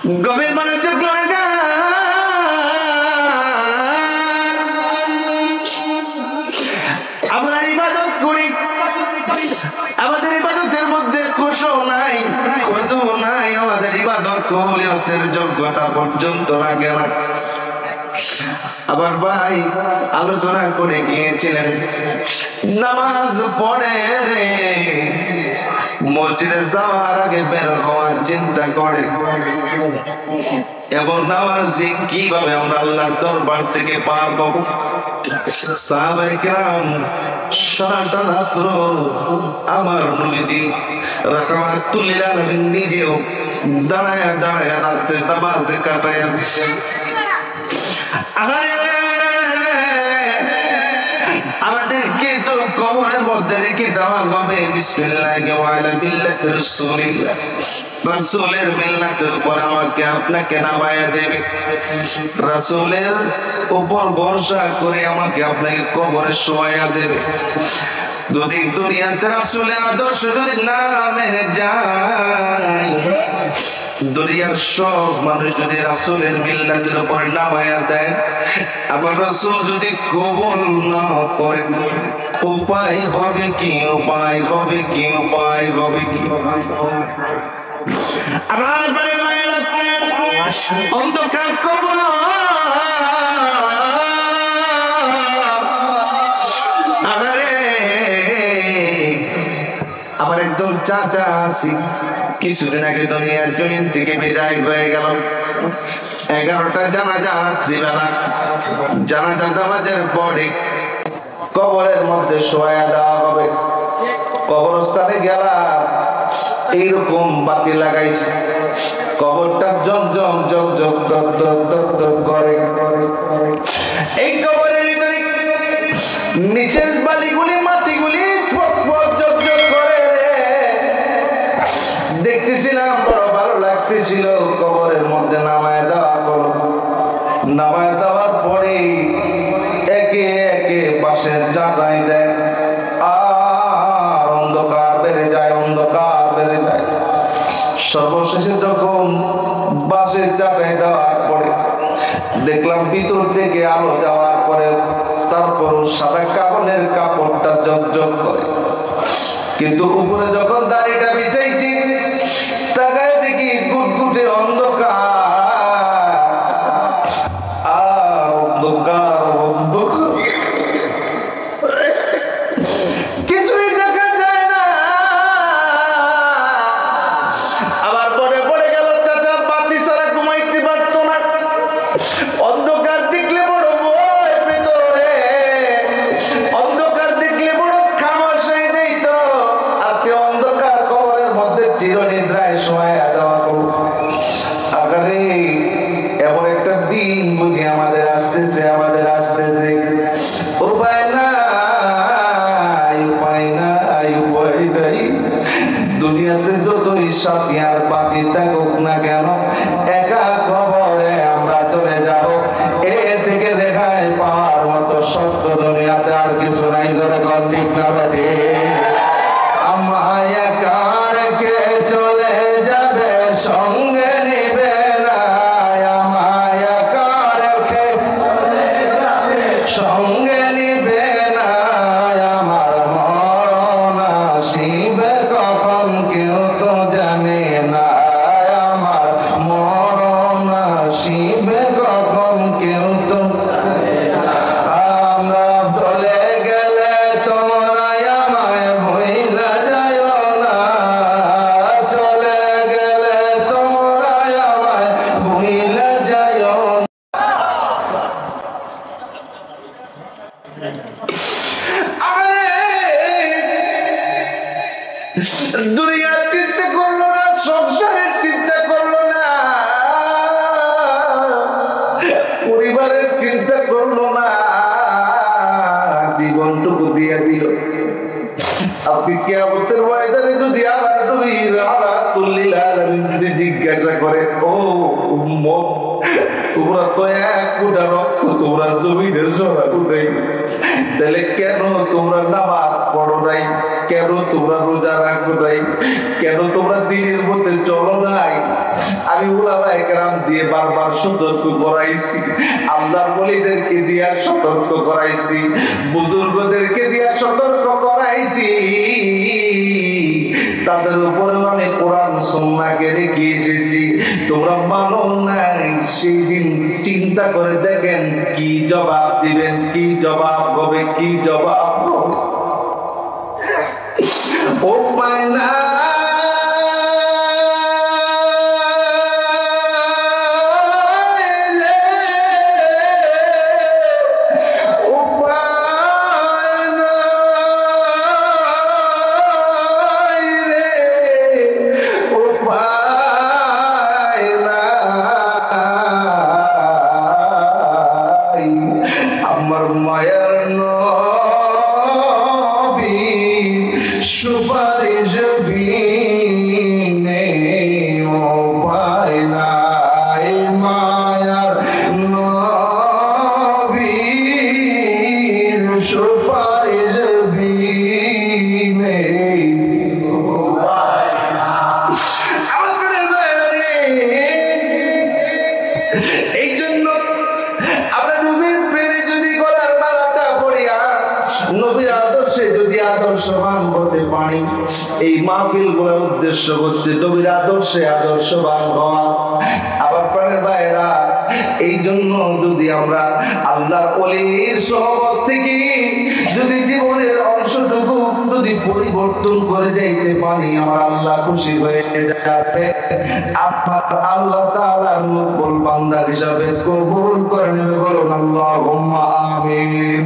গভীর মনোযোগ লাগা আমরা ইবাদত করি, আমাদের ইবাদতের মধ্যে খুশু নাই, আমাদের ইবাদত কবুলিয়তের যোগ্যতা পর্যন্ত রাখে না। আবার ভাই আলোচনা করে গিয়েছিলেন নামাজ পড়ে রে মসজিদে যাওয়ার আগে বের হওয়ার চিন্তা করে, এবং নামাজ দিয়ে কিভাবে আমরা আল্লাহর দরবার থেকে পার পাবো। সাহাবায়ে কেরাম সারাটা রাত্র আমার নবীজি রাকাতুল লিল আলামিন নিজেও দাঁড়ায়া দাঁড়ায়া রাতে নামাজে কাটায়া দিছেন। আমাদেরকে তো কবরের মধ্যে রেখে দেওয়া হবে বিসমিল্লাহি ওয়া আলা মিল্লাতি রাসূলিল্লাহ, রাসূলের মিল্লাতের উপর আমাকে আপনাকে নামায়া দেবে, রাসূলের উপর ভরসা করে আমাকে আপনাকে কবরে শোয়ায়া দেবে। যদি দুনিয়াতে রাসূলের আদর্শ যদি না মেনে যায়, দুনিয়ার সব মানুষ যদি রাসূলের মিল্লাতের উপর নামায়া দেয়, আমার রাসূল যদি কবুল না করে, উপায় হবে কি, উপায় হবে কি, উপায় হবে কি? আমার ভাই ভাইরা অন্ধকার কবর, আমার একদম চাচা আছি, কিছুদিন আগে দুনিয়ার জমিন থেকে বিদায় হয়ে গেল। 11টা জানাজা রাত্রিবেলা, জানাজা নামাজের পরে কবরের মধ্যে শোয়া দেওয়া হবে। কবরস্থানে গেলাম, এইরকম বাতি লাগাইছে, কবরটা জমজম জগজগ দগ দগ দগ দগ করে। এই কবরের ভিতরে নিচের বালিগুলি মাটিগুলি দেখতেছিলাম, বড় ভালো লাগতেছিল। কবরের মধ্যে নামায় দেওয়া হলো, নামায় দেওয়ার পরে একে একে পাশের জানাই দেয়, আর অন্ধকার বেড়ে যায়, অন্ধকার বেড়ে যায়। সর্বশেষে যখন বাসের চাটাই দেওয়ার পরে দেখলাম ভিতর থেকে আলো যাওয়ার পরে তারপরও সাদা কাপড়ের কাপড়টা ঝকঝক করে, কিন্তু উপরে যখন দাড়িটা বিছাইছি তাকায় দেখি গুটগুটে অন্ধকার, আর অন্ধকার অন্ধকার, কিছুই দেখা যায় না। আবার পরে পড়ে গেল চাচা বাতি ছাড়া ঘুমাইতে পারতো না, অন্ধকার দেখলে বড় ভয় ভেতরে, অন্ধকার দেখলে বড় খামোশ হয়ে যেত। আজকে অন্ধকার কবরের মধ্যে চিরনিদ্রায় শোয়া দেওয়া হলো। আগারে এমন একটা দিন বুঝি আমাদের আসতেছে, আমাদের আসতেছে, উপায় নাই, উপায় নাই, উপায় নাই। দুনিয়াতে যতই সাথী আর বাকি থাকুক না কেন, একা কবরে আমরা চলে যাব। এ থেকে দেখায় পাওয়ার মতো সত্য দুনিয়াতে আর কিছু নাই। ধরে ঠিক না বাদে আমায় একা রেখে চলে যাবে, সঙ্গে নিবে না, আমায় একা রেখে চলে যাবে, সঙ্গে নিবে না। আমার মরণ আসিবে কখন কেউ তো জানে না, আমার মরণ আসিবে কখন কেউ তো জানে না। আমরা চলে গেলে তোমরা আমায় ভুইলা যাইও না, চলে গেলে তোমরা আমায় ভুইলা যাইও না। দুনিয়ার চিন্তা করলো না, সংসারের চিন্তা করলো না, পরিবারের চিন্তা করলো না, জীবনটুকু দিয়ে দিল। আজকে কিয়ামতের ময়দানে যদি আল্লাহ তুমি রাহমাতুল লিল আলামিন যদি জিজ্ঞাসা করে, ও উম্মত তোমরা তো এক ফোঁটা রক্ত তোমরা জমিনে ঝরানো নাই, তাহলে কেন তোমরা নামাজ পড়ো নাই, কেন তোমরা রোজা রাখো নাই, কেন তোমরা দিনের মধ্যে চলো নাই? আমি আমি উলামায়ে কেরাম দিয়ে বারবার সতর্ক করাইছি, আল্লাহর ওলিদেরকে দিয়া সতর্ক করাইছি, বুজুর্গদেরকে দিয়া সতর্ক করাইছি, তাদের উপরে আমি কোরআন সুন্নাহকে রেখে এসেছি। তোমরা মানো নাই, সেই দিন চিন্তা করে দেখেন কি জবাব দিবেন, কি জবাব হবে, কি জবাব হবে। ও মায়না এই মাহফিল গুলোর উদ্দেশ্য হচ্ছে নবীর আদর্শে আদর্শবান হওয়া। আবার প্রাণের ভাইরা, এই জন্য যদি আমরা আল্লাহর ওলির সোহবত থেকে যদি জীবনের অংশটুকু যদি পরিবর্তন করে যাইতে পারি, আমার আল্লাহ খুশি হয়ে যাবে। আপনার আল্লাহ তাআলার মকবুল বান্দা হিসাবে কবুল করে নেবে। বলুন আল্লাহুম্মা আমিন।